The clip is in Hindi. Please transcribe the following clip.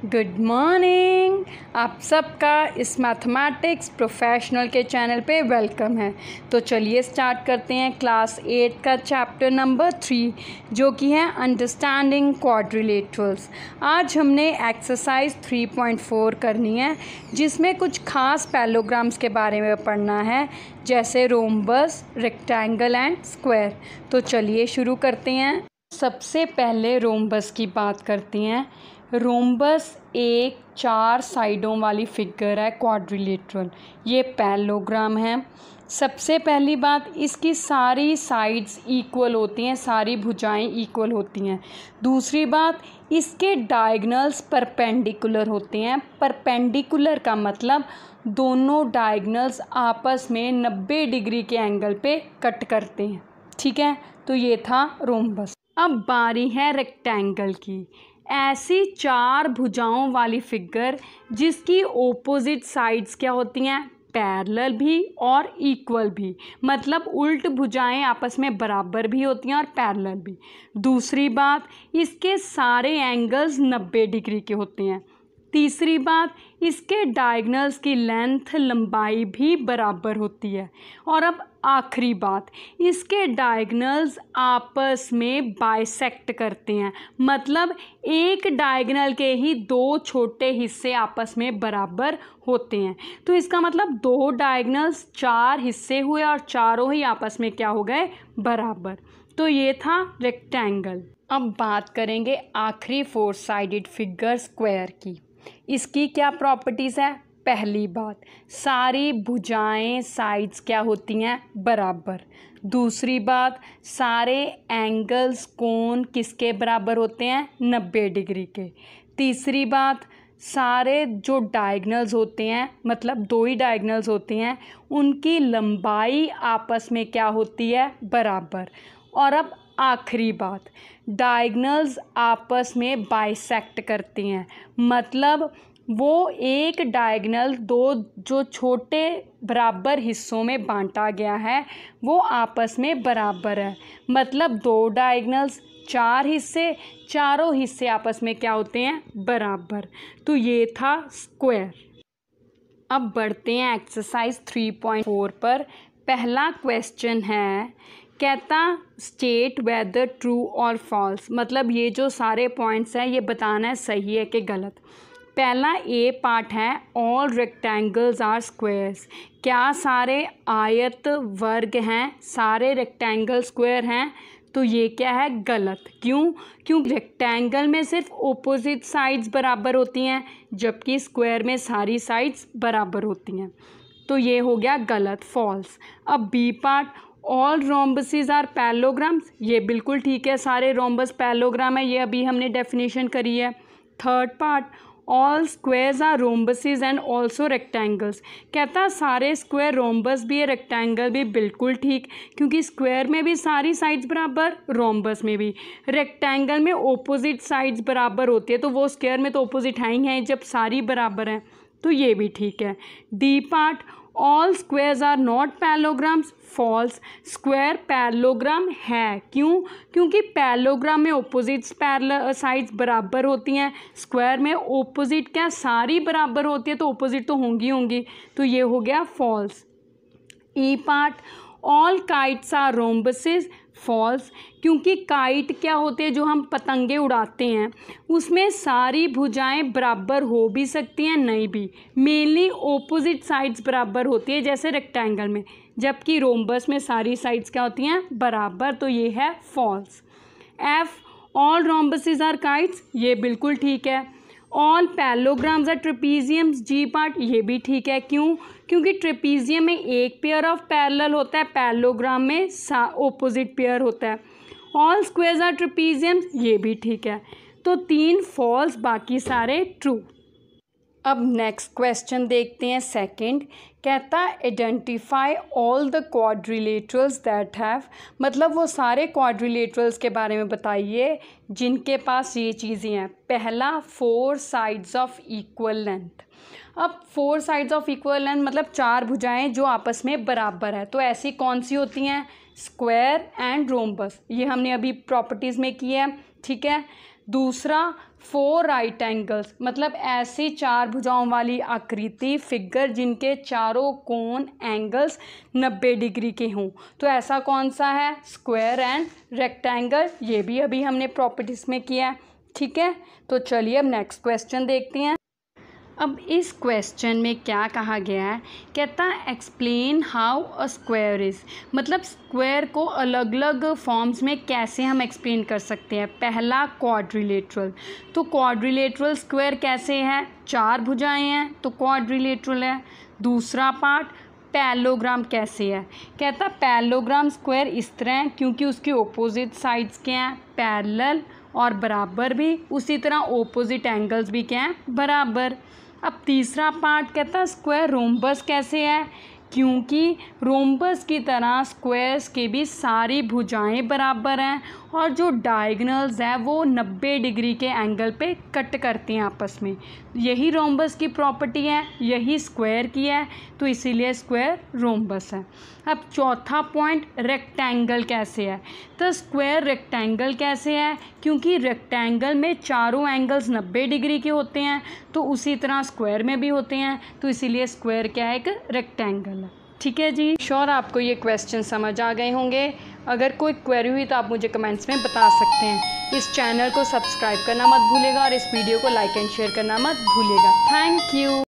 Good morning. आप सबका इस मैथमेटिक्स प्रोफेशनल के चैनल पे वेलकम है। तो चलिए स्टार्ट करते हैं क्लास 8 का चैप्टर नंबर 3 जो कि है अंडरस्टैंडिंग क्वाड्रिलेटरल्स। आज हमने एक्सरसाइज 3.4 करनी है जिसमें कुछ खास पैलोग्राम्स के बारे में पढ़ना है जैसे रोम्बस, रेक्टेंगल एंड स्क्वायर। तो चलिए शुरू करते हैं। सबसे पहले रोम्बस की बात करते हैं। रोम्बस एक 4 साइडों वाली फिगर है क्वाड्रिलेटरल। ये पैलोग्राम है। सबसे पहली बात, इसकी सारी साइड्स इक्वल होती हैं, सारी भुजाएं इक्वल होती हैं। दूसरी बात, इसके डायगनल्स परपेंडिकुलर होते हैं। परपेंडिकुलर का मतलब दोनों डायगनल्स आपस में 90 डिग्री के एंगल पे कट करते हैं। ठीक है, तो ये था रोम्बस। अब बारी है रेक्टेंगल की। ऐसी 4 भुजाओं वाली फिगर जिसकी ओपोजिट साइड्स क्या होती हैं, पैरेलल भी और इक्वल भी, मतलब उल्ट भुजाएं आपस में बराबर भी होती हैं और पैरेलल भी। दूसरी बात, इसके सारे एंगल्स 90 डिग्री के होते हैं। तीसरी बात, इसके डायगनल्स की लेंथ लंबाई भी बराबर होती है। और अब आखिरी बात, इसके डायगनल्स आपस में बाइसेक्ट करते हैं, मतलब एक डायगनल के ही 2 छोटे हिस्से आपस में बराबर होते हैं। तो इसका मतलब 2 डायगनल्स 4 हिस्से हुए और चारों ही आपस में क्या हो गए, बराबर। तो ये था रेक्टेंगल। अब बात करेंगे आखिरी 4 साइडेड फिगर स्क्वायर की। इसकी क्या प्रॉपर्टीज़ है। पहली बात, सारी भुजाएं साइड्स क्या होती हैं, बराबर। दूसरी बात, सारे एंगल्स कोण किसके बराबर होते हैं, 90 डिग्री के। तीसरी बात, सारे जो डायगनल्स होते हैं, मतलब 2 ही डायगनल्स होते हैं, उनकी लंबाई आपस में क्या होती है, बराबर। और अब आखिरी बात, डायगनल्स आपस में बाइसेक्ट करती हैं, मतलब वो एक डायगनल 2 जो छोटे बराबर हिस्सों में बांटा गया है वो आपस में बराबर है, मतलब 2 डायगनल्स 4 हिस्से, चारों हिस्से आपस में क्या होते हैं, बराबर। तो ये था स्क्वायर। अब बढ़ते हैं एक्सरसाइज 3.4 पर। पहला क्वेश्चन है, कहता स्टेट वेदर ट्रू और फॉल्स, मतलब ये जो सारे पॉइंट्स हैं ये बताना है सही है कि गलत। पहला ए पार्ट है, ऑल रेक्टेंगल्स आर स्क्वायर्स। क्या सारे आयत वर्ग हैं, सारे रेक्टेंगल स्क्वायर हैं। तो ये क्या है, गलत। क्यों? क्योंकि रेक्टेंगल में सिर्फ ओपोजिट साइड्स बराबर होती हैं जबकि स्क्वायर में सारी साइड्स बराबर होती हैं। तो ये हो गया गलत, फॉल्स। अब B part, all rhombuses are parallelograms. ये बिल्कुल ठीक है, सारे रोम्बस पैलोग्राम है, ये अभी हमने डेफिनेशन करी है। Third part, all squares are rhombuses and also rectangles. कहता सारे स्क्वायर रोम्बस भी है, रेक्टेंगल भी, बिल्कुल ठीक, क्योंकि स्क्वायर में भी सारी साइड्स बराबर, रोम्बस में भी। रेक्टेंगल में ओपोजिट साइड्स बराबर होती है, तो वो स्क्वायर में तो ओपोजिट है ही हैं जब सारी बराबर हैं, तो ये भी ठीक है। D part, all squares are not parallelograms, false. Square parallelogram है, क्यों? क्योंकि पैलोग्राम में ओपोजिट साइड्स बराबर होती हैं, स्क्वायर में ओपोजिट क्या सारी बराबर होती है, तो ओपोजिट तो होंगी, तो ये हो गया false. E part, all kites are rhombuses, false. क्योंकि काइट क्या होते हैं, जो हम पतंगे उड़ाते हैं, उसमें सारी भुजाएं बराबर हो भी सकती हैं, नहीं भी, मेनली ओपोजिट साइड्स बराबर होती है जैसे रेक्टेंगल में, जबकि रोम्बस में सारी साइड्स क्या होती हैं, बराबर। तो ये है false. F, all rhombuses are kites, ये बिल्कुल ठीक है। All parallelograms are trapeziums, G part, ये भी ठीक है। क्यों? क्योंकि ट्रेपीजियम में एक पेयर ऑफ पैरेलल होता है, पैलोग्राम में ओपोजिट पेयर होता है। ऑल स्क्वायर्स आर ट्रेपीजियम्स, ये भी ठीक है। तो 3 फॉल्स, बाकी सारे ट्रू। अब नेक्स्ट क्वेश्चन देखते हैं, सेकंड। कहता identify all the quadrilaterals that have, मतलब वो सारे क्वाड्रिलेटरल्स के बारे में बताइए जिनके पास ये चीज़ें हैं। पहला, 4 साइड्स ऑफ इक्वल लेंथ। अब 4 साइड्स ऑफ इक्वल लेंथ मतलब 4 भुजाएं जो आपस में बराबर है, तो ऐसी कौन सी होती हैं, स्क्वायर एंड रोम्बस। ये हमने अभी प्रॉपर्टीज़ में की है, ठीक है। दूसरा, 4 राइट एंगल्स, मतलब ऐसी 4 भुजाओं वाली आकृति फिगर जिनके चारों कोण एंगल्स 90 डिग्री के हों। तो ऐसा कौन सा है? Square and rectangle. ये भी अभी हमने प्रॉपर्टीज में किया है, ठीक है। तो चलिए अब नेक्स्ट क्वेश्चन देखते हैं। अब इस क्वेश्चन में क्या कहा गया है, कहता है explain how a square is, मतलब स्क्वायर को अलग अलग फॉर्म्स में कैसे हम एक्सप्लेन कर सकते हैं। पहला क्वाड्रिलेटरल, तो क्वाड्रिलेटरल स्क्वायर कैसे है? 4 भुजाएं हैं तो क्वाड्रिलेटरल है। दूसरा पार्ट पैरेललोग्राम कैसे है, कहता पैरेललोग्राम स्क्वायर इस तरह है क्योंकि उसकी ऑपोजिट साइड्स क्या हैं? पैरेलल और बराबर भी, उसी तरह ऑपोजिट एंगल्स भी क्या हैं? बराबर। अब तीसरा पार्ट कहता है स्क्वायर रोम्बस कैसे है, क्योंकि रोम्बस की तरह स्क्वायर्स के भी सारी भुजाएं बराबर हैं और जो डायगोनल्स है वो 90 डिग्री के एंगल पे कट करते हैं आपस में। यही रोम्बस की प्रॉपर्टी है, यही स्क्वायर की है, तो इसीलिए स्क्वायर रोम्बस है। अब चौथा पॉइंट रेक्टेंगल कैसे है, तो स्क्वायर रेक्टेंगल कैसे है, क्योंकि रेक्टेंगल में चारों एंगल्स 90 डिग्री के होते हैं, तो उसी तरह स्क्वायर में भी होते हैं, तो इसीलिए स्क्वायर क्या है? एक रेक्टेंगल है। ठीक है जी, श्योर आपको ये क्वेश्चन समझ आ गए होंगे। अगर कोई क्वेरी हुई तो आप मुझे कमेंट्स में बता सकते हैं। इस चैनल को सब्सक्राइब करना मत भूलिएगा और इस वीडियो को लाइक एंड शेयर करना मत भूलिएगा। Thank you.